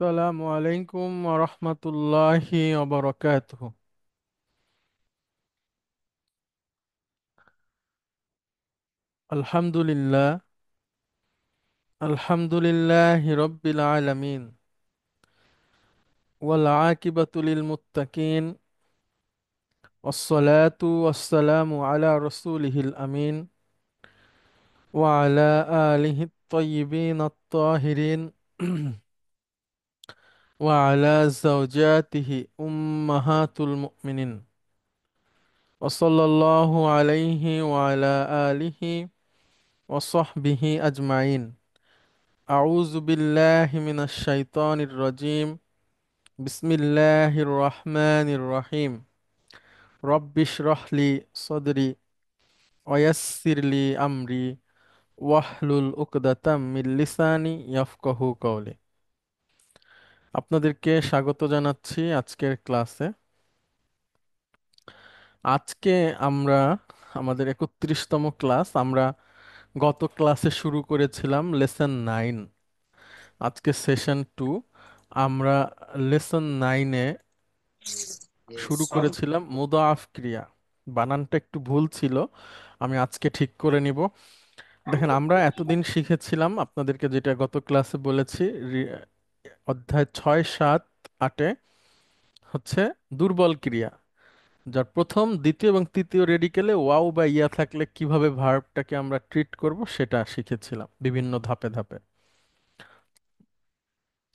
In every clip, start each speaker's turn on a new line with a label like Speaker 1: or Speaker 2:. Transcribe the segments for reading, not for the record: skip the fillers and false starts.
Speaker 1: আসসালামু আলাইকুম রহমতুল্লাহি ওবরাকাতুহু। আলহামদুলিল্লাহ, আলহামদুলিল্লাহি রব্বিল আলামিন, ওয়াল আকিবাতু লিল মুত্তাকিন, ওয়াসসালাতু ওয়াসসালামু আলা রাসূলিহিল আমিন, ওয়া আলা আলিহিত তাইয়্যিবিন আত-তাহিরিন, ওয়া আলা যাওজাতিহি উম্মাহাতুল মুমিনিন, ওয়া সাল্লাল্লাহু আলাইহি ওয়া আলা আলিহি ওয়া সাহবিহি আজমাইন। أعوذ بالله من الشيطان الرجيم. بسم الله الرحمن الرحيم. رب اشرح لي صدري ويسر لي أمري واحلل عقدة من লিসানি ইয়াফকাহু কওলি। আপনাদেরকে স্বাগত জানাচ্ছি আজকের ক্লাসে। আজকে আমরা আমাদের 31তম ক্লাস। আমরা গত ক্লাসে শুরু করেছিলাম লেসন 9, আজকে সেশন 2। আমরা লেসন 9-এ শুরু করেছিলাম মুদাআফ ক্রিয়া। বানানটা একটু ভুল ছিল, আমি আজকে ঠিক করে নিব। দেখেন, আমরা এতদিন শিখেছিলাম আপনাদেরকে, যেটা গত ক্লাসে বলেছি, অধ্যায় 6, 7, 8-এ হচ্ছে দুর্বল ক্রিয়া, যার প্রথম, দ্বিতীয় এবং তৃতীয় রেডিকেলে ওয়াও বা ইয়া থাকলে কিভাবে ভার্বটাকে আমরা ট্রিট করব সেটা শিখেছিলাম বিভিন্ন ধাপে ধাপে,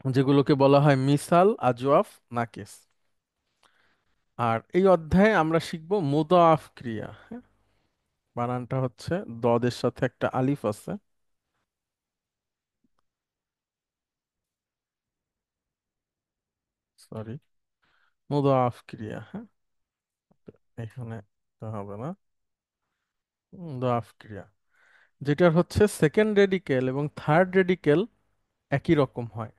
Speaker 1: যেগুলোকে বলা হয় মিসাল, আজওয়াফ, নাকিস। আর এই অধ্যায়ে আমরা শিখব মুদাআফ ক্রিয়া। বানানটা হচ্ছে, দদের সাথে একটা আলিফ আছে, সরি, মুদাআফ ক্রিয়া। হ্যাঁ, এখানে তো হবে না। মুদাআফ ক্রিয়া যেটার হচ্ছে সেকেন্ড রেডিকেল এবং থার্ড রেডিকেল একই রকম হয়।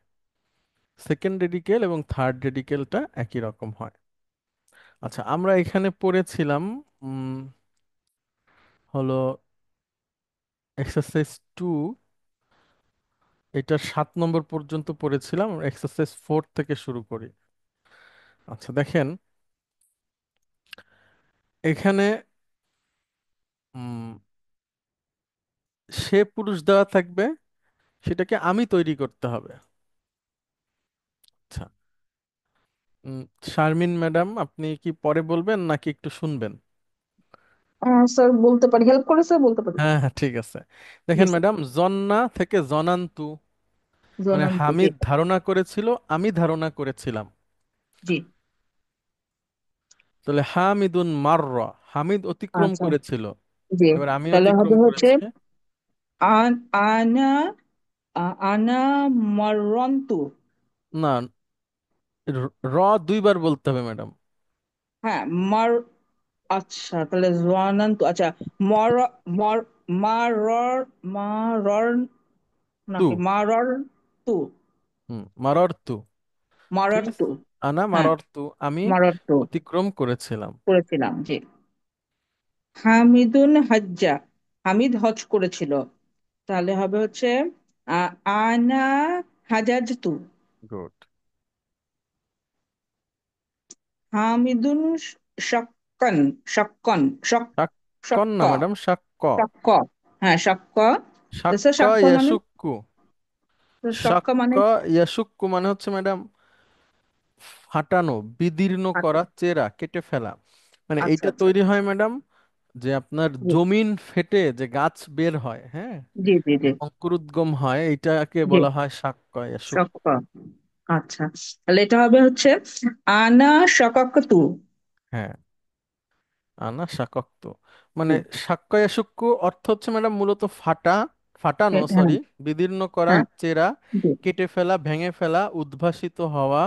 Speaker 1: সেকেন্ড রেডিকেল এবং থার্ড রেডিকেলটা একই রকম হয়। আচ্ছা, আমরা এখানে পড়েছিলাম উম, হলো এক্সারসাইজ 2, এটার 7 নম্বর পর্যন্ত পড়েছিলাম। এক্সারসাইজ 4 থেকে শুরু করি। আচ্ছা দেখেন, এখানে উম, সে পুরুষ দেওয়া থাকবে, সেটাকে আমি তৈরি করতে হবে। আচ্ছা, উম, শারমিন ম্যাডাম, আপনি কি পরে বলবেন নাকি একটু শুনবেন?
Speaker 2: স্যার বলতে পারি, হেল্প করে স্যার বলতে পারি।
Speaker 1: হ্যাঁ হ্যাঁ, ঠিক আছে।
Speaker 2: জি
Speaker 1: দেখেন
Speaker 2: স্যার।
Speaker 1: ম্যাডাম, জন্না থেকে জনান্তু, মানে
Speaker 2: জনান্ত, জি।
Speaker 1: হামিদ ধারণা করেছিল, আমি ধারণা করেছিলাম।
Speaker 2: জি।
Speaker 1: তাহলে হামিদুন মাররা, হামিদ অতিক্রম
Speaker 2: আচ্ছা।
Speaker 1: করেছিল,
Speaker 2: জি।
Speaker 1: এবার আমি
Speaker 2: তাহলে
Speaker 1: অতিক্রম
Speaker 2: হবে হচ্ছে
Speaker 1: করেছি।
Speaker 2: আনা আনা মাররন্তু।
Speaker 1: না, র 2বার বলতে হবে ম্যাডাম।
Speaker 2: হ্যাঁ, মার। আচ্ছা, তাহলে জনান্তু। আচ্ছা, মর মর মারর মারর
Speaker 1: তু,
Speaker 2: নাকি মারর তু।
Speaker 1: মারর তু, ঠিক
Speaker 2: মারর
Speaker 1: আছে।
Speaker 2: তু।
Speaker 1: আনা
Speaker 2: হ্যাঁ,
Speaker 1: মারর তু, আমি
Speaker 2: মারর তু
Speaker 1: অতিক্রম করেছিলাম।
Speaker 2: করেছিলাম, জি। হামিদুন হজ্জা, হামিদ হজ করেছিল। তাহলে হবে হচ্ছে আনা হাজাজতু।
Speaker 1: গুড।
Speaker 2: হামিদুন শাক্কান, শাক্কান, শক
Speaker 1: সাক্কন
Speaker 2: শক্ক
Speaker 1: না ম্যাডাম, সাক্ক।
Speaker 2: শক্ক। হ্যাঁ, শক্ক। দেশে
Speaker 1: সাক্ক
Speaker 2: শক্ক মানে,
Speaker 1: ইয়াসুক্কু।
Speaker 2: শক্ক
Speaker 1: সাক্ক
Speaker 2: মানে।
Speaker 1: ইয়াসুক্কু মানে হচ্ছে ম্যাডাম ফাটানো, বিদীর্ণ
Speaker 2: আচ্ছা।
Speaker 1: করা, চেরা, কেটে ফেলা। মানে
Speaker 2: আচ্ছা।
Speaker 1: এইটা
Speaker 2: আচ্ছা।
Speaker 1: তৈরি হয় ম্যাডাম, যে আপনার
Speaker 2: জি।
Speaker 1: জমিন ফেটে যে গাছ বের হয়, হ্যাঁ,
Speaker 2: জি। জি। জি।
Speaker 1: অঙ্কুরোদ্গম হয়, এইটাকে
Speaker 2: জি।
Speaker 1: বলা হয় সাক্কয় শুক্র।
Speaker 2: শক্ক। আচ্ছা, তাহলে এটা হবে হচ্ছে আনা শকাক্তু।
Speaker 1: হ্যাঁ, আনা শাকক্ত,
Speaker 2: জি।
Speaker 1: মানে সাক্কয় শুক্কু অর্থ হচ্ছে ম্যাডাম মূলত ফাটা, ফাটানো,
Speaker 2: হ্যাঁ।
Speaker 1: সরি, বিদীর্ণ করা,
Speaker 2: হ্যাঁ।
Speaker 1: চেরা,
Speaker 2: জি।
Speaker 1: কেটে ফেলা, ভেঙে ফেলা, উদ্ভাসিত হওয়া।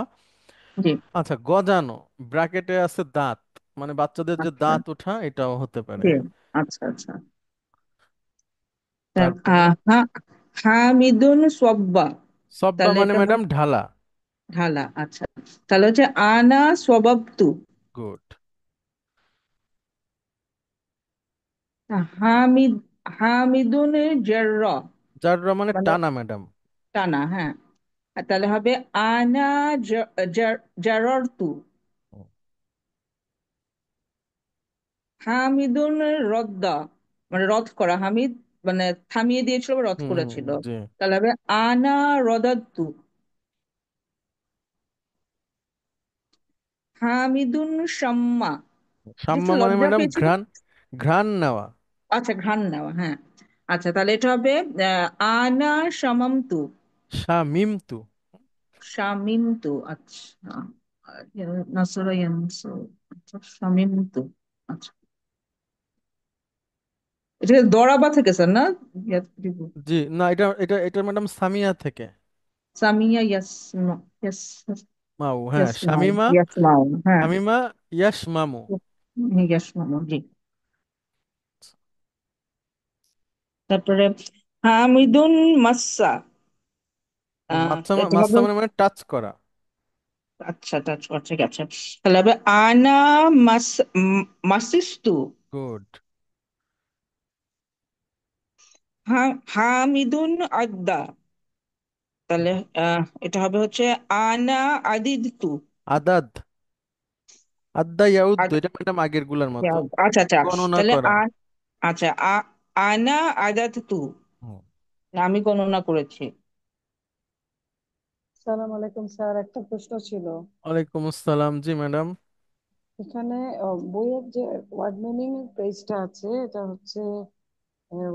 Speaker 2: জি।
Speaker 1: আচ্ছা, গজানো, ব্র্যাকেটে আছে দাঁত, মানে বাচ্চাদের যে
Speaker 2: আচ্ছা।
Speaker 1: দাঁত ওঠা, এটাও হতে পারে।
Speaker 2: জি।
Speaker 1: হ্যাঁ,
Speaker 2: আচ্ছা। আচ্ছা।
Speaker 1: তারপরে
Speaker 2: হামিদুন সব্বা।
Speaker 1: সব্বা
Speaker 2: তাহলে
Speaker 1: মানে
Speaker 2: এটা
Speaker 1: ম্যাডাম ঢালা।
Speaker 2: ঢালা। আচ্ছা, তাহলে হচ্ছে আনা সবাবতু।
Speaker 1: গুড।
Speaker 2: হামিদ হামিদুন জাররা,
Speaker 1: যার মানে
Speaker 2: মানে
Speaker 1: টানা ম্যাডাম।
Speaker 2: টানা, হ্যাঁ। আর তাহলে হবে আনা জাররতু। হামিদুন রদ্দা, মানে রদ করা, হামিদ মানে থামিয়ে দিয়েছিল বা রদ
Speaker 1: হুম হুম,
Speaker 2: করেছিল।
Speaker 1: জি।
Speaker 2: তাহলে হবে আনা রদাত্তু। হামিদুন শাম্মা। এটা একটু
Speaker 1: সাম্মা মানে
Speaker 2: লজ্জা
Speaker 1: ম্যাডাম
Speaker 2: পেয়েছিল।
Speaker 1: ঘ্রাণ, ঘ্রাণ নেওয়া।
Speaker 2: আচ্ছা, ঘ্রাণ নেওয়া, হ্যাঁ। আচ্ছা, তাহলে এটা হবে আনা শামামতু।
Speaker 1: শামিমতু।
Speaker 2: শামিমতু, আচ্ছা। নাসরা ইয়ানসু। আচ্ছা, শামিমতু। আচ্ছা, এটা দরাবা থেকে স্যার, না? দিব।
Speaker 1: জি না, এটা এটা এটা ম্যাডাম সামিয়া থেকে।
Speaker 2: সামিয়া ইয়াসমা, ইয়াস,
Speaker 1: মাউ, হ্যাঁ
Speaker 2: ইয়াসমাউ,
Speaker 1: শামিমা।
Speaker 2: ইয়াসমাউ, হ্যাঁ।
Speaker 1: শামিমা ইয়াশমামু।
Speaker 2: ইয়াসমাউ, জি। তারপরে হামিদুন মাসা।
Speaker 1: মাচ্চা
Speaker 2: এটা
Speaker 1: মাচ্চা
Speaker 2: হবে,
Speaker 1: মানে মানে টাচ করা।
Speaker 2: আচ্ছা, টাচ করছে, গেছে। তাহলে হবে আনা মাস মাসিস্তু।
Speaker 1: গুড।
Speaker 2: হামিদুন আদা। তাহলে এটা হবে হচ্ছে আনা আদিদতু।
Speaker 1: আদাদ। আদা ইয়াউদ্দু, এটা ম্যাডাম আগের গুলার মতো
Speaker 2: আচ্ছা, আচ্ছা।
Speaker 1: গণনা
Speaker 2: তাহলে
Speaker 1: করা।
Speaker 2: আচ্ছা, আনা আদাততু।
Speaker 1: হুম।
Speaker 2: আমি গণনা করেছি।
Speaker 3: সালাম আলাইকুম স্যার, একটা প্রশ্ন ছিল।
Speaker 1: ওয়ালাইকুম আসসালাম, জি ম্যাডাম।
Speaker 3: এখানে বইয়ের যে ওয়ার্ড মিনিং এর পেজটা আছে, এটা হচ্ছে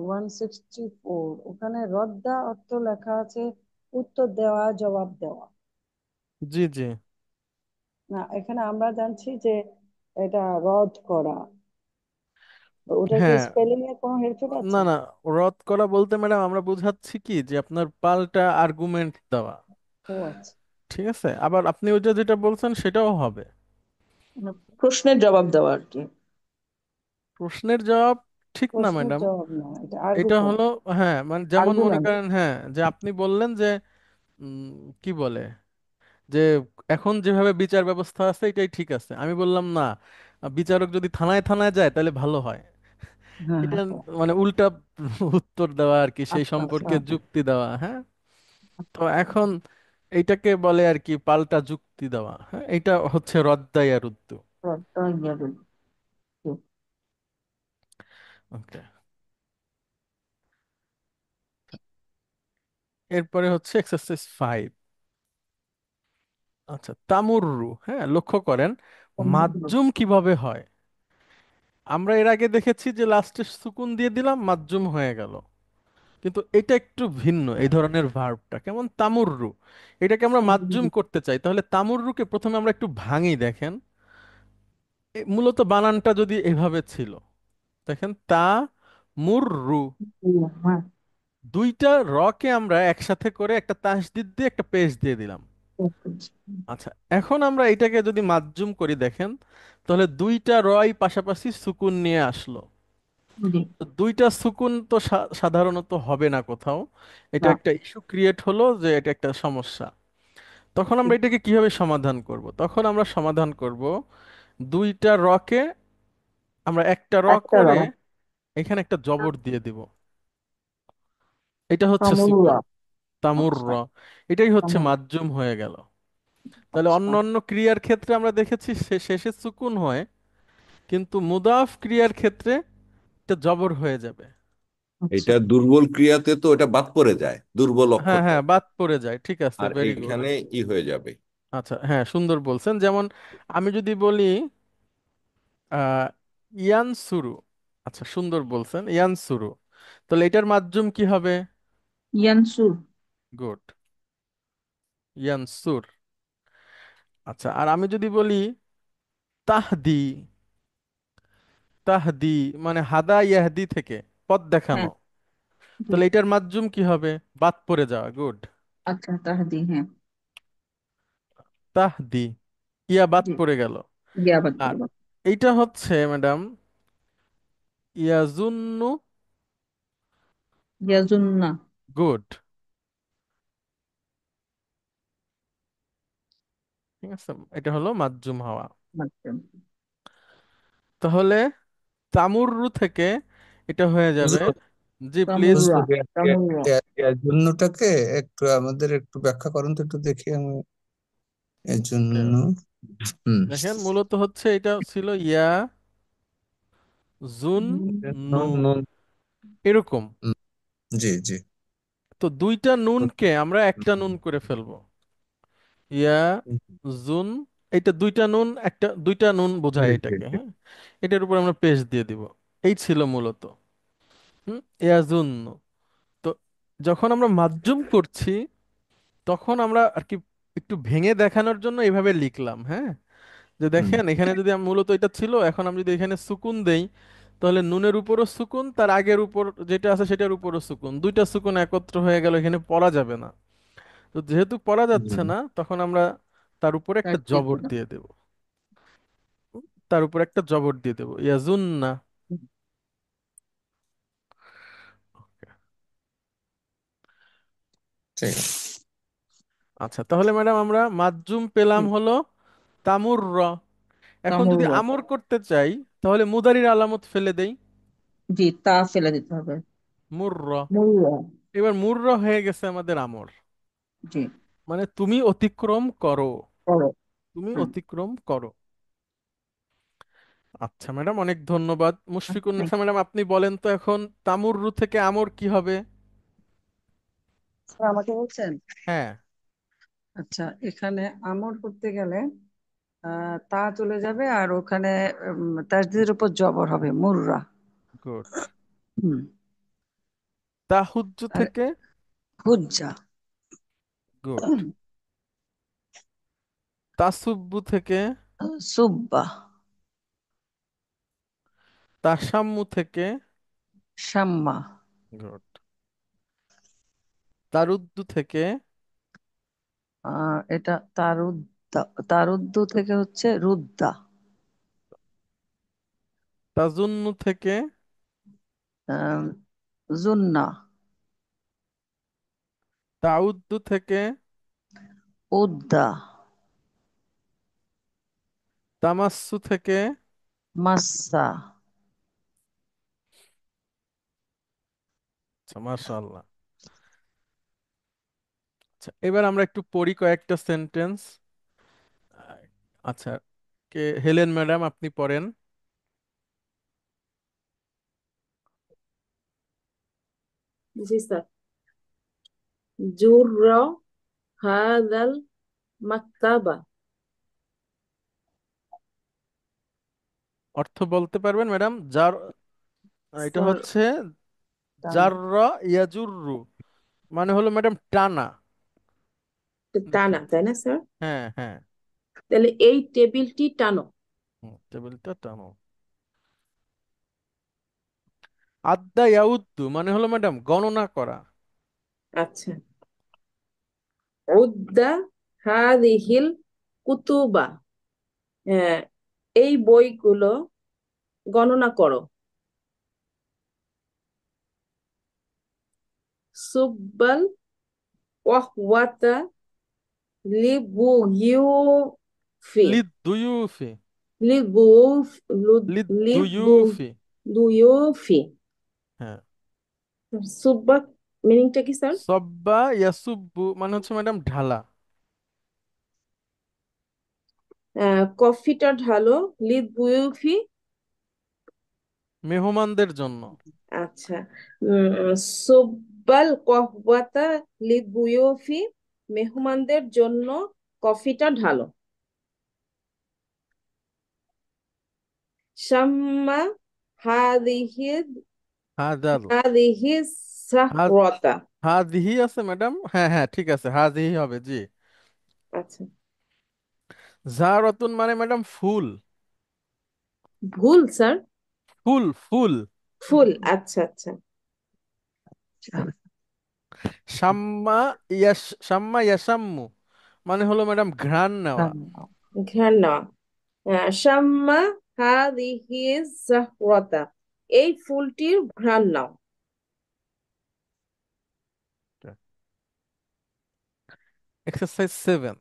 Speaker 3: 164। ওখানে রদ্দা অর্থ লেখা আছে উত্তর দেওয়া, জবাব দেওয়া।
Speaker 1: জি জি।
Speaker 3: না, এখানে আমরা জানছি যে এটা রদ করা। ওটা কি
Speaker 1: হ্যাঁ,
Speaker 3: স্পেলিং এর কোনো হেরফের
Speaker 1: না
Speaker 3: আছে?
Speaker 1: না, রদ করা বলতে ম্যাডাম আমরা বুঝাচ্ছি কি যে আপনার পাল্টা আর্গুমেন্ট দেওয়া।
Speaker 3: ও আচ্ছা।
Speaker 1: ঠিক আছে, আবার আপনি ওইটা যেটা বলছেন সেটাও হবে।
Speaker 2: মানে প্রশ্নের জবাব দেওয়া আর কি।
Speaker 1: প্রশ্নের জবাব ঠিক না
Speaker 3: প্রশ্নের
Speaker 1: ম্যাডাম।
Speaker 3: জবাব না, এটা আর্গু
Speaker 1: এটা
Speaker 3: করা।
Speaker 1: হলো, হ্যাঁ মানে যেমন মনে
Speaker 3: আর্গুমেন্ট।
Speaker 1: করেন, হ্যাঁ যে আপনি বললেন যে কি বলে যে এখন যেভাবে বিচার ব্যবস্থা আছে এটাই ঠিক আছে, আমি বললাম না, বিচারক যদি থানায় থানায় যায় তাহলে ভালো হয়।
Speaker 3: হ্যাঁ,
Speaker 1: এটা
Speaker 3: হ্যাঁ।
Speaker 1: মানে উল্টা উত্তর দেওয়া আর কি, সেই
Speaker 3: আচ্ছা, আচ্ছা।
Speaker 1: সম্পর্কে যুক্তি দেওয়া, হ্যাঁ। তো এখন এইটাকে বলে আর কি পাল্টা যুক্তি দেওয়া, হ্যাঁ, এটা হচ্ছে রদ্দাইয়ার উদ্দু। ওকে। এরপরে হচ্ছে এক্সারসাইজ 5। আচ্ছা, তামুররু, হ্যাঁ লক্ষ্য করেন মাজ্জুম কিভাবে হয়। আমরা এর আগে দেখেছি যে লাস্টে সুকুন দিয়ে দিলাম মাজ্জুম হয়ে গেল, কিন্তু এটা একটু ভিন্ন, এই ধরনের ভার্বটা কেমন তামুররু। এটাকে আমরা মাজ্জুম করতে চাই, তাহলে তামুররুকে প্রথমে আমরা একটু ভাঙি, দেখেন মূলত বানানটা যদি এভাবে ছিল, দেখেন তা মুররু, দুইটা র কে আমরা একসাথে করে একটা তাসদিদ দিয়ে একটা পেশ দিয়ে দিলাম। আচ্ছা, এখন আমরা এটাকে যদি মাজ্জুম করি, দেখেন তাহলে দুইটা রই পাশাপাশি সুকুন নিয়ে আসলো।
Speaker 2: জি।
Speaker 1: তো দুইটা সুকুন তো সাধারণত হবে না কোথাও, এটা
Speaker 2: না।
Speaker 1: একটা ইস্যু ক্রিয়েট হলো যে এটা একটা সমস্যা। তখন আমরা এটাকে কিভাবে সমাধান করব? তখন আমরা সমাধান করব দুইটা রকে আমরা একটা র
Speaker 2: একটা
Speaker 1: করে
Speaker 2: রং।
Speaker 1: এখানে একটা জবর দিয়ে দিব, এটা হচ্ছে সুকুন।
Speaker 2: কামরুলা।
Speaker 1: তামুর র,
Speaker 2: আচ্ছা।
Speaker 1: এটাই হচ্ছে
Speaker 2: কামরুল।
Speaker 1: মাজ্জুম হয়ে গেল। তাহলে
Speaker 2: আচ্ছা।
Speaker 1: অন্যান্য ক্রিয়ার ক্ষেত্রে আমরা দেখেছি শেষে সুকুন হয়, কিন্তু মুদাফ ক্রিয়ার ক্ষেত্রে এটা জবর হয়ে যাবে।
Speaker 2: আচ্ছা।
Speaker 4: এটা দুর্বল ক্রিয়াতে তো এটা বাদ পড়ে যায়, দুর্বল
Speaker 1: হ্যাঁ
Speaker 4: অক্ষরটা।
Speaker 1: হ্যাঁ, বাদ পড়ে যায়, ঠিক আছে,
Speaker 4: আর
Speaker 1: ভেরি গুড।
Speaker 4: এইখানে ই হয়ে যাবে।
Speaker 1: আচ্ছা হ্যাঁ, সুন্দর বলছেন। যেমন আমি যদি বলি আহ ইয়ান সুরু, আচ্ছা সুন্দর বলছেন ইয়ান সুরু, তাহলে এটার মাধ্যম কি হবে?
Speaker 2: ইয়ানসুর।
Speaker 1: গুড, ইয়ান সুর। আচ্ছা, আর আমি যদি বলি তাহদি, তাহদি মানে হাদা ইয়াহদি থেকে পথ দেখানো,
Speaker 2: হ্যাঁ। জি।
Speaker 1: তাহলে এটার মাধ্যম কি হবে? বাদ পড়ে যাওয়া, গুড।
Speaker 2: আচ্ছা, তাহাদি, হ্যাঁ।
Speaker 1: তাহদি, ইয়া বাদ
Speaker 2: জি।
Speaker 1: পড়ে গেল।
Speaker 2: গিয়াবাদ
Speaker 1: আর
Speaker 2: বলবো।
Speaker 1: এইটা হচ্ছে ম্যাডাম ইয়াজুন্নু,
Speaker 2: ইয়াজুন্না।
Speaker 1: গুড। ঠিক আছে, এটা হলো মাজ্জুম হাওয়া।
Speaker 2: আচ্ছা।
Speaker 1: তাহলে তামুররু থেকে এটা হয়ে যাবে জি প্লিজ।
Speaker 2: তামুররা। তামুররা।
Speaker 5: এর জন্যটাকে একটু আমাদের একটু ব্যাখ্যা করুন তো, একটু দেখি আমি এর জন্য। হুম।
Speaker 1: দেখেন মূলত হচ্ছে এটা ছিল ইয়া জুন নু,
Speaker 5: নুন নুন।
Speaker 1: এরকম।
Speaker 5: হুম, জি জি।
Speaker 1: তো দুইটা নুনকে আমরা একটা নুন করে ফেলবো। ইয়া জুন, এইটা দুইটা নুন, একটা দুইটা নুন বোঝায়
Speaker 5: জি জি
Speaker 1: এটাকে,
Speaker 5: জি।
Speaker 1: হ্যাঁ। এটার উপর আমরা পেস্ট দিয়ে দিব। এই ছিল মূলত ইয়াজুন। তো যখন আমরা মাজ্জুম করছি তখন আমরা আর কি একটু ভেঙে দেখানোর জন্য এইভাবে লিখলাম, হ্যাঁ। যে
Speaker 5: হুম
Speaker 1: দেখেন এখানে যদি মূলত এটা ছিল, এখন আমি যদি এখানে সুকুন দেই তাহলে নুনের উপরও সুকুন, তার আগের উপর যেটা আছে সেটার উপরও সুকুন, দুইটা সুকুন একত্র হয়ে গেল, এখানে পড়া যাবে না। তো যেহেতু পড়া যাচ্ছে
Speaker 5: হুম,
Speaker 1: না তখন আমরা তার উপরে একটা
Speaker 2: কাট দিয়ে
Speaker 1: জবর
Speaker 2: দিলাম।
Speaker 1: দিয়ে দেব। তার উপর একটা জবর দিয়ে দেবো, ইয়াজুন্না।
Speaker 5: ঠিক আছে।
Speaker 1: আচ্ছা তাহলে ম্যাডাম আমরা মাজ্জুম পেলাম
Speaker 2: হুম,
Speaker 1: হলো তামুর। এখন যদি
Speaker 2: তামুররা।
Speaker 1: আমর করতে চাই তাহলে মুদারির আলামত ফেলে দেই,
Speaker 2: জি, তা ফেলে দিতে হবে।
Speaker 1: মুর্র।
Speaker 2: মুররা।
Speaker 1: এবার মুর্র হয়ে গেছে আমাদের আমর,
Speaker 2: জি।
Speaker 1: মানে তুমি অতিক্রম করো,
Speaker 2: করো।
Speaker 1: তুমি
Speaker 2: হুম।
Speaker 1: অতিক্রম করো। আচ্ছা ম্যাডাম, অনেক ধন্যবাদ। মুশফিকুন
Speaker 2: থ্যাংক
Speaker 1: নেসা ম্যাডাম, আপনি বলেন তো এখন তামুররু থেকে আমর কি হবে?
Speaker 3: স্যার আমাকে বলছেন?
Speaker 1: হ্যাঁ।
Speaker 3: আচ্ছা, এখানে আমর করতে গেলে তা চলে যাবে আর ওখানে তাসদিদের উপর জবর হবে মুররা।
Speaker 1: গুড।
Speaker 3: হুম।
Speaker 1: তাহুজ্জু
Speaker 3: আর
Speaker 1: থেকে?
Speaker 3: হুজ্জা।
Speaker 1: গুড। তাসুব্বু থেকে?
Speaker 3: সুব্বা।
Speaker 1: তাসাম্মু থেকে?
Speaker 3: শাম্মা।
Speaker 1: গুড। তারুদ্দু থেকে?
Speaker 3: এটা তারুদ্দা। তারুদ্দু থেকে হচ্ছে রুদ্দা।
Speaker 1: তাজুন্নু থেকে?
Speaker 3: আহ, জুন্না।
Speaker 1: তাউদ্দু থেকে?
Speaker 3: উদ্দা।
Speaker 1: তামাস্সু থেকে?
Speaker 3: মাস্সা।
Speaker 1: আচ্ছা মাশাআল্লাহ। আচ্ছা এবার আমরা একটু পড়ি কয়েকটা সেন্টেন্স। আচ্ছা, কে হেলেন ম্যাডাম আপনি পড়েন।
Speaker 6: জি স্যার। জুররা হাদাল মাকতাবা।
Speaker 1: অর্থ বলতে পারবেন ম্যাডাম? যার এটা
Speaker 6: স্যার
Speaker 1: হচ্ছে
Speaker 3: টানা।
Speaker 1: জাররা ইয়াজুররু, মানে হলো ম্যাডাম টানা।
Speaker 6: টানা,
Speaker 1: দেখেন।
Speaker 6: তাই না স্যার?
Speaker 1: হ্যাঁ হ্যাঁ।
Speaker 6: তাহলে এই টেবিলটি টানো।
Speaker 1: টেবিলটা টানো। আদ্দা ইয়াউদ্দু মানে হলো ম্যাডাম গণনা করা।
Speaker 6: আচ্ছা। উদ্দা হাদিহিল কুতুবা। হ্যাঁ, এই বইগুলো গণনা করো। সুব্বাল ওয়াহওয়াতা লিবুয়ুফি।
Speaker 1: লিদ্দুয়ুফি।
Speaker 6: লিবুফ
Speaker 1: লিদ্দুয়ুফি।
Speaker 6: লিবুয়ুফি।
Speaker 1: হ্যাঁ।
Speaker 6: সুব্বা মিনিংটা কি স্যার?
Speaker 1: সব্বা ইয়াসুব্বু মানে হচ্ছে ম্যাডাম ঢালা।
Speaker 6: কফিটা ঢালো। লিবুয়ুফি।
Speaker 1: মেহমানদের জন্য।
Speaker 6: আচ্ছা। সুব্বাল কহওয়াতা লিবুয়ুফি। মেহমানদের জন্য কফিটা ঢালো। শাম্মা হাদিহি
Speaker 1: হাজাল।
Speaker 6: হাদিহি
Speaker 1: হাজ
Speaker 6: সাহরতা।
Speaker 1: হাজিহি আছে ম্যাডাম, হ্যাঁ হ্যাঁ ঠিক আছে, হাজিহি হবে জি।
Speaker 6: আচ্ছা।
Speaker 1: জারতুন মানে ম্যাডাম ফুল।
Speaker 6: ভুল স্যার।
Speaker 1: ফুল ফুল।
Speaker 6: ফুল, আচ্ছা আচ্ছা।
Speaker 1: শাম্মা শাম্মা ইয়াসাম্মু মানে হলো ম্যাডাম ঘ্রাণ নেওয়া।
Speaker 6: ঘ্রাণ নেওয়া। শাম্মা হাদিহি জাহরতা। এই ফুলটির ঘ্রাণ নাও।
Speaker 1: এক্সারসাইজ 7,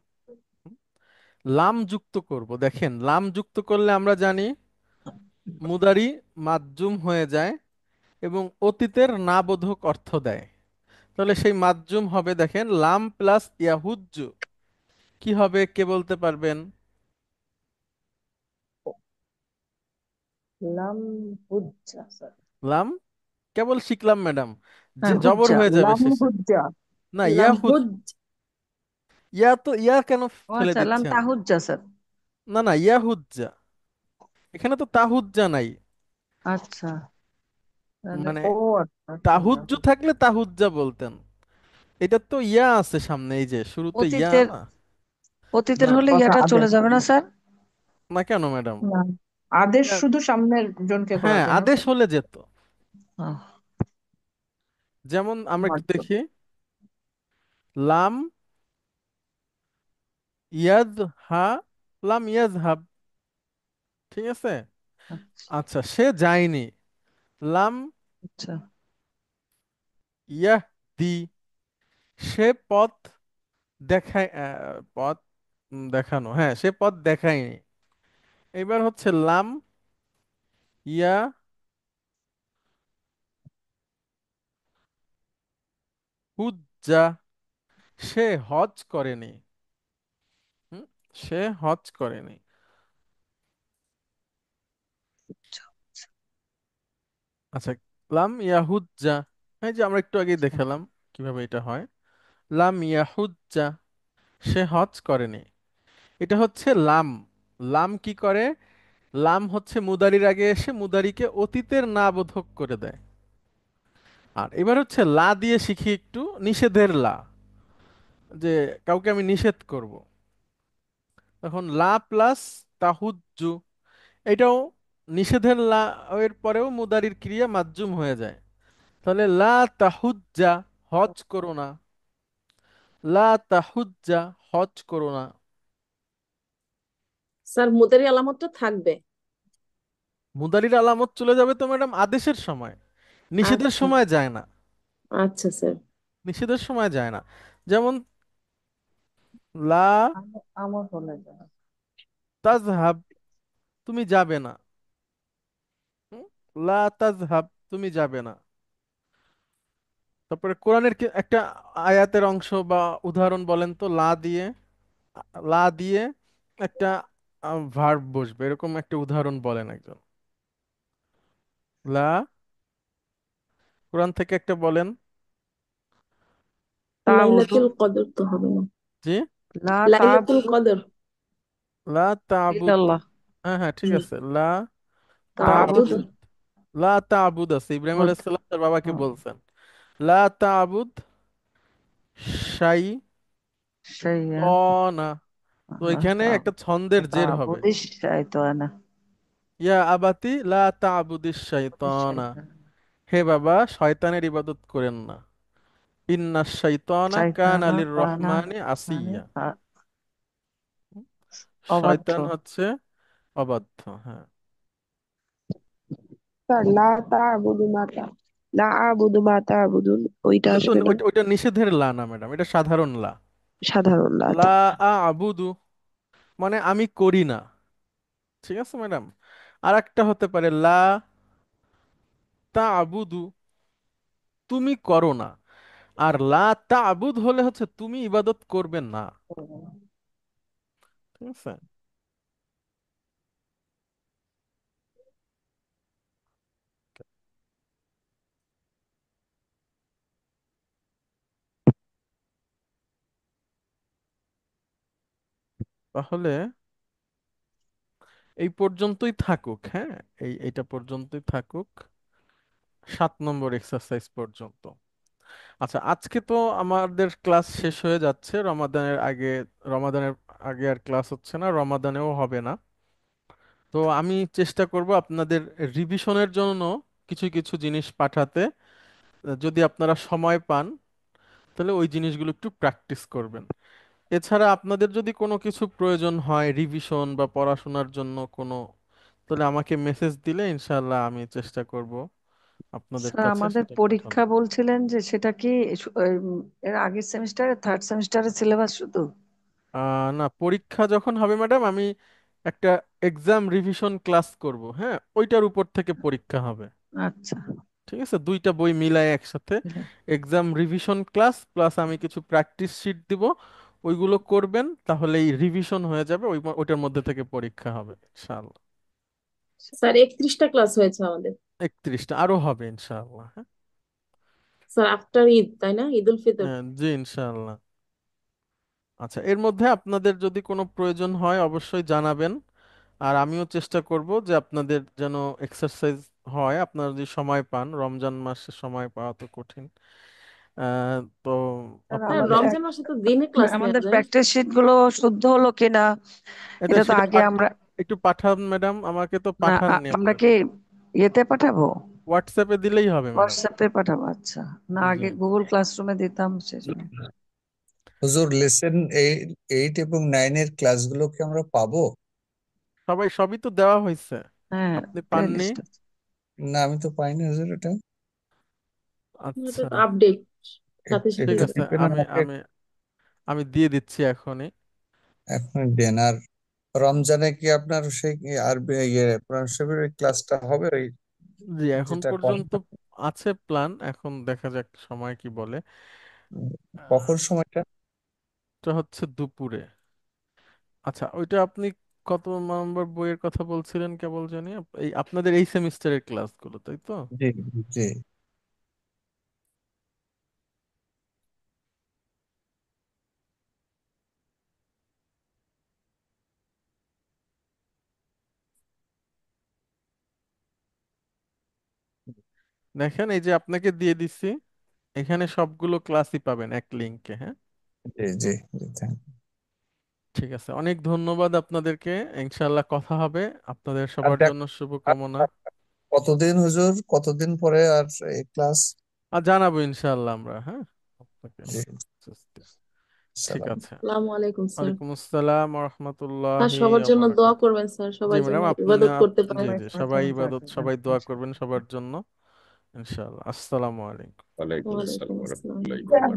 Speaker 1: লাম যুক্ত করব। দেখেন লাম যুক্ত করলে আমরা জানি মুদারি মাজ্জুম হয়ে যায়, এবং অতীতের না বোধক অর্থ দেয়। তাহলে সেই মাধ্যম হবে, দেখেন, লাম প্লাস ইয়াহুজ্জু কি হবে, কে বলতে পারবেন?
Speaker 3: লাম হুজ্জা স্যার।
Speaker 1: লাম কেবল শিখলাম ম্যাডাম, যে
Speaker 3: হ্যাঁ,
Speaker 1: জবর
Speaker 3: হুজ্জা,
Speaker 1: হয়ে যাবে
Speaker 3: লাম
Speaker 1: শেষে।
Speaker 3: হুজ্জা।
Speaker 1: না,
Speaker 6: লামহুজ।
Speaker 1: ইয়া তো ইয়া কেন
Speaker 3: ও
Speaker 1: ফেলে
Speaker 3: আচ্ছা, লাম
Speaker 1: দিচ্ছেন?
Speaker 3: তাহুজ্জা স্যার।
Speaker 1: না না, ইয়াহুজ্জা, এখানে তো তাহুজ্জা নাই।
Speaker 3: আচ্ছা, তাহলে
Speaker 1: মানে
Speaker 3: ও আচ্ছা আচ্ছা আচ্ছা।
Speaker 1: তাহুজ্জু থাকলে তাহুজ্জা বলতেন। এটা তো ইয়া আছে সামনে, এই যে শুরুতে ইয়া
Speaker 3: অতীতের,
Speaker 1: না।
Speaker 3: অতীতের
Speaker 1: না
Speaker 3: হলে
Speaker 2: কথা
Speaker 3: ইয়াটা চলে
Speaker 2: আদেশ।
Speaker 3: যাবে না স্যার?
Speaker 1: না, কেন ম্যাডাম?
Speaker 2: না, আদেশ
Speaker 1: ইয়া-
Speaker 2: শুধু সামনের জনকে করার
Speaker 1: হ্যাঁ,
Speaker 2: জন্য
Speaker 1: আদেশ
Speaker 2: স্যার।
Speaker 1: হলে যেত।
Speaker 3: আহ,
Speaker 1: যেমন আমরা একটু
Speaker 2: মাধ্যম।
Speaker 1: দেখি, লাম ইয়াজ হা, লাম ইয়াজ হাব, ঠিক আছে।
Speaker 3: আচ্ছা
Speaker 1: আচ্ছা, সে যায়নি, লাম
Speaker 3: আচ্ছা
Speaker 1: ইয়াহ দি, সে পথ দেখায়, পথ দেখানো, হ্যাঁ সে পথ দেখায়নি। এবার হচ্ছে লাম ইয়া হুজ্জা, সে হজ করেনি। হুম, সে হজ করেনি।
Speaker 3: আচ্ছা
Speaker 1: আচ্ছা, লাম ইয়াহুজ্জা, এই যে আমরা একটু আগেই
Speaker 3: আচ্ছা।
Speaker 1: দেখালাম কিভাবে এটা হয়। লাম ইয়াহুজ্জা, সে হজ করেনি। এটা হচ্ছে লাম। লাম কি করে? লাম হচ্ছে মুদারির আগে এসে মুদারিকে অতীতের না বোধক করে দেয়। আর এবার হচ্ছে লা দিয়ে শিখি একটু, নিষেধের লা, যে কাউকে আমি নিষেধ করব। তখন লা প্লাস তাহুজ্জু, এটাও নিষেধের লা এর পরেও মুদারির ক্রিয়া মাজজুম হয়ে যায়। তাহলে লা তাহুজ্জা, হজ করো না। লা তাহুজ্জা, হজ করো না।
Speaker 6: স্যার মুদারি আলামতটা থাকবে।
Speaker 1: মুদারির আলামত চলে যাবে তো ম্যাডাম আদেশের সময়, নিষেধের
Speaker 6: আচ্ছা
Speaker 1: সময় যায় না।
Speaker 6: আচ্ছা স্যার।
Speaker 1: নিষেধের সময় যায় না। যেমন লা
Speaker 3: আমার হলে যাবে।
Speaker 1: তাজহাব, তুমি যাবে না। হুম? লা তাজহাব, তুমি যাবে না। তারপরে কোরআনের একটা আয়াতের অংশ বা উদাহরণ বলেন তো, লা দিয়ে, লা দিয়ে একটা ভার্ব বসবে, এরকম একটা উদাহরণ বলেন একজন। লা, কোরআন থেকে একটা বলেন।
Speaker 2: তাউদু।
Speaker 6: লাইলাতুল কদর তো হবে না।
Speaker 1: জি,
Speaker 3: লা
Speaker 6: লাইলাতুল
Speaker 3: তা'বুদু
Speaker 6: কদর।
Speaker 1: লা তাবুদ।
Speaker 3: ইল্লাল্লাহ।
Speaker 1: হ্যাঁ হ্যাঁ, ঠিক
Speaker 2: জি।
Speaker 1: আছে। লা
Speaker 6: তাবুদ।
Speaker 1: তাবুদ, লা তাবুদ আছে, ইব্রাহিম
Speaker 3: বুদ।
Speaker 1: আলাইহিস সালাম তার বাবাকে
Speaker 3: হুম,
Speaker 1: বলছেন লা তাবুদ শাই
Speaker 3: সেইয়া।
Speaker 1: না। তো
Speaker 3: লা
Speaker 1: এখানে একটা ছন্দের জের হবে,
Speaker 3: তা'বুদিশ শাইতানা।
Speaker 1: ইয়া আবাতি লা তাবুদিস শাইতানা, হে বাবা শয়তানের ইবাদত করেন না। ইন্না শাইতানা কানা
Speaker 3: শাইতানা
Speaker 1: লির
Speaker 3: কানা
Speaker 1: রহমানি
Speaker 3: মানে
Speaker 1: আসিয়া।
Speaker 3: অবাধ্য।
Speaker 1: শয়তান হচ্ছে অবাধ্য, হ্যাঁ।
Speaker 7: স্যার লা তা'বুদু মা তা লা আ'বুদু মা তা'বুদুন, ওইটা
Speaker 1: ওটা তো
Speaker 7: আসবে না?
Speaker 1: ওইটা ওইটা নিষেধের লা না ম্যাডাম, এটা সাধারণ লা।
Speaker 7: সাধারণ লা,
Speaker 1: লা
Speaker 7: আচ্ছা।
Speaker 1: আবুদু মানে আমি করি না, ঠিক আছে ম্যাডাম। আর একটা হতে পারে লা তা'বুদু, তুমি করো না। আর লা তা'বুদ হলে হচ্ছে তুমি ইবাদত করবে না, ঠিক আছে। তাহলে এই পর্যন্তই থাকুক, হ্যাঁ, এইটা পর্যন্তই থাকুক, 7 নম্বর এক্সারসাইজ পর্যন্ত। আচ্ছা, আজকে তো আমাদের ক্লাস শেষ হয়ে যাচ্ছে রমাদানের আগে। রমাদানের আগে আর ক্লাস হচ্ছে না, রমাদানেও হবে না। তো আমি চেষ্টা করব আপনাদের রিভিশনের জন্য কিছু কিছু জিনিস পাঠাতে। যদি আপনারা সময় পান তাহলে ওই জিনিসগুলো একটু প্র্যাকটিস করবেন। এছাড়া আপনাদের যদি কোনো কিছু প্রয়োজন হয় রিভিশন বা পড়াশোনার জন্য কোনো, তাহলে আমাকে মেসেজ দিলে ইনশাআল্লাহ আমি চেষ্টা করব আপনাদের
Speaker 3: স্যার
Speaker 1: কাছে
Speaker 3: আমাদের
Speaker 1: সেটা
Speaker 3: পরীক্ষা
Speaker 1: পাঠানো।
Speaker 3: বলছিলেন যে সেটা কি এর আগের সেমিস্টারে, থার্ড সেমিস্টারের সিলেবাস শুধু?
Speaker 1: না, পরীক্ষা যখন হবে ম্যাডাম, আমি একটা এক্সাম রিভিশন ক্লাস করব, হ্যাঁ, ওইটার উপর থেকে পরীক্ষা হবে।
Speaker 3: আচ্ছা
Speaker 1: ঠিক আছে, দুইটা বই মিলায় একসাথে এক্সাম রিভিশন ক্লাস প্লাস আমি কিছু প্র্যাকটিস শিট দিব, ওইগুলো করবেন, তাহলেই রিভিশন হয়ে যাবে, ওইটার মধ্যে থেকে পরীক্ষা হবে ইনশাআল্লাহ।
Speaker 6: স্যার 31টা ক্লাস হয়েছে আমাদের।
Speaker 1: 31টা আরো হবে ইনশাআল্লাহ। হ্যাঁ,
Speaker 6: স্যার আফটার ঈদ, তাই না? ঈদ উল ফিতর।
Speaker 1: হ্যাঁ, জি ইনশাআল্লাহ। আচ্ছা, এর মধ্যে আপনাদের যদি কোনো প্রয়োজন হয় অবশ্যই জানাবেন, আর আমিও চেষ্টা করব যে আপনাদের যেন এক্সারসাইজ হয়, আপনারা যদি সময় পান, রমজান মাসে সময় পাওয়া তো কঠিন। তো
Speaker 3: স্যার
Speaker 6: হ্যাঁ,
Speaker 1: আপনাদের
Speaker 6: রমজান মাসে তো দিনে ক্লাস নেওয়া
Speaker 3: আমাদের
Speaker 6: যায়।
Speaker 3: প্র্যাকটিস শিট গুলো শুদ্ধ হলো কিনা
Speaker 1: এটা
Speaker 3: এটা তো
Speaker 1: সেটা
Speaker 3: আগে আমরা
Speaker 1: একটু পাঠান ম্যাডাম, আমাকে তো
Speaker 3: না
Speaker 1: পাঠাননি
Speaker 3: আমরা
Speaker 1: আপনারা।
Speaker 3: কি ইয়েতে পাঠাবো,
Speaker 1: হোয়াটসঅ্যাপে দিলেই হবে ম্যাডাম।
Speaker 3: হোয়াটসঅ্যাপে পাঠাবো? আচ্ছা, না
Speaker 1: জি,
Speaker 3: আগে গুগল ক্লাসরুমে দিতাম সেজন্য।
Speaker 5: হুজুর লেসন 8 এবং 9-এর ক্লাসগুলো কি আমরা পাবো?
Speaker 1: সবই তো দেওয়া হয়েছে,
Speaker 3: হ্যাঁ,
Speaker 1: আপনি
Speaker 3: প্লে
Speaker 1: পাননি?
Speaker 3: লিস্ট আছে।
Speaker 5: না, আমি তো পাইনি হুজুর এটা।
Speaker 1: আচ্ছা,
Speaker 6: এটা তো আপডেট সাথে সাথে
Speaker 1: ঠিক
Speaker 5: একটু
Speaker 1: আছে,
Speaker 6: দেবে।
Speaker 5: দেখবেন
Speaker 1: আমি
Speaker 5: আমাকে,
Speaker 1: আমি আমি দিয়ে দিচ্ছি এখনই।
Speaker 5: এখন দেন। আর রমজানে কি আপনার সেই কি আরবি কোরআন শরীফের ক্লাসটা হবে ওই
Speaker 1: জি, এখন
Speaker 5: যেটা
Speaker 1: পর্যন্ত আছে প্ল্যান, এখন দেখা যাক সময় কি বলে।
Speaker 5: কখন সময়টা?
Speaker 1: এটা হচ্ছে দুপুরে। আচ্ছা, ওইটা আপনি কত নম্বর বইয়ের কথা বলছিলেন কেবল জানি, এই আপনাদের এই সেমিস্টারের ক্লাসগুলো, তাই তো?
Speaker 5: জি, জি।
Speaker 1: দেখেন, এই যে আপনাকে দিয়ে দিচ্ছি, এখানে সবগুলো ক্লাসই পাবেন এক লিংকে। হ্যাঁ,
Speaker 5: জি, জি, জি, thank you।
Speaker 1: ঠিক আছে, অনেক ধন্যবাদ আপনাদেরকে। ইনশাআল্লাহ কথা হবে। আপনাদের
Speaker 5: আর
Speaker 1: সবার
Speaker 5: দেখ,
Speaker 1: জন্য
Speaker 5: আর
Speaker 1: শুভকামনা।
Speaker 5: আর কতদিন হুজুর, কতদিন পরে আর এই ক্লাস?
Speaker 1: আর জানাবো ইনশাআল্লাহ আমরা, হ্যাঁ, আপনাকে।
Speaker 5: জি,
Speaker 1: ঠিক
Speaker 5: সালাম।
Speaker 1: আছে।
Speaker 6: আসসালামু আলাইকুম স্যার।
Speaker 1: ওয়ালাইকুম আসসালাম
Speaker 6: স্যার
Speaker 1: রহমতুল্লাহি
Speaker 6: সবার জন্য দোয়া
Speaker 1: বারাকাতুহু।
Speaker 6: করবেন স্যার,
Speaker 1: জি
Speaker 6: সবাই যেন
Speaker 1: ম্যাডাম, আপনি
Speaker 6: ইবাদত করতে পারে।
Speaker 1: জি
Speaker 3: সবাই
Speaker 1: জি,
Speaker 3: সবার
Speaker 1: সবাই
Speaker 3: জন্য দোয়া
Speaker 1: ইবাদত,
Speaker 3: করবেন
Speaker 1: সবাই দোয়া করবেন
Speaker 3: ইনশাআল্লাহ।
Speaker 1: সবার জন্য ইনশাআল্লাহ। আসসালামু আলাইকুম।
Speaker 4: ওয়ালাইকুম
Speaker 6: ওয়ালাইকুম
Speaker 4: আসসালাম
Speaker 6: আসসালাম।
Speaker 4: রহমতুল্লাহ।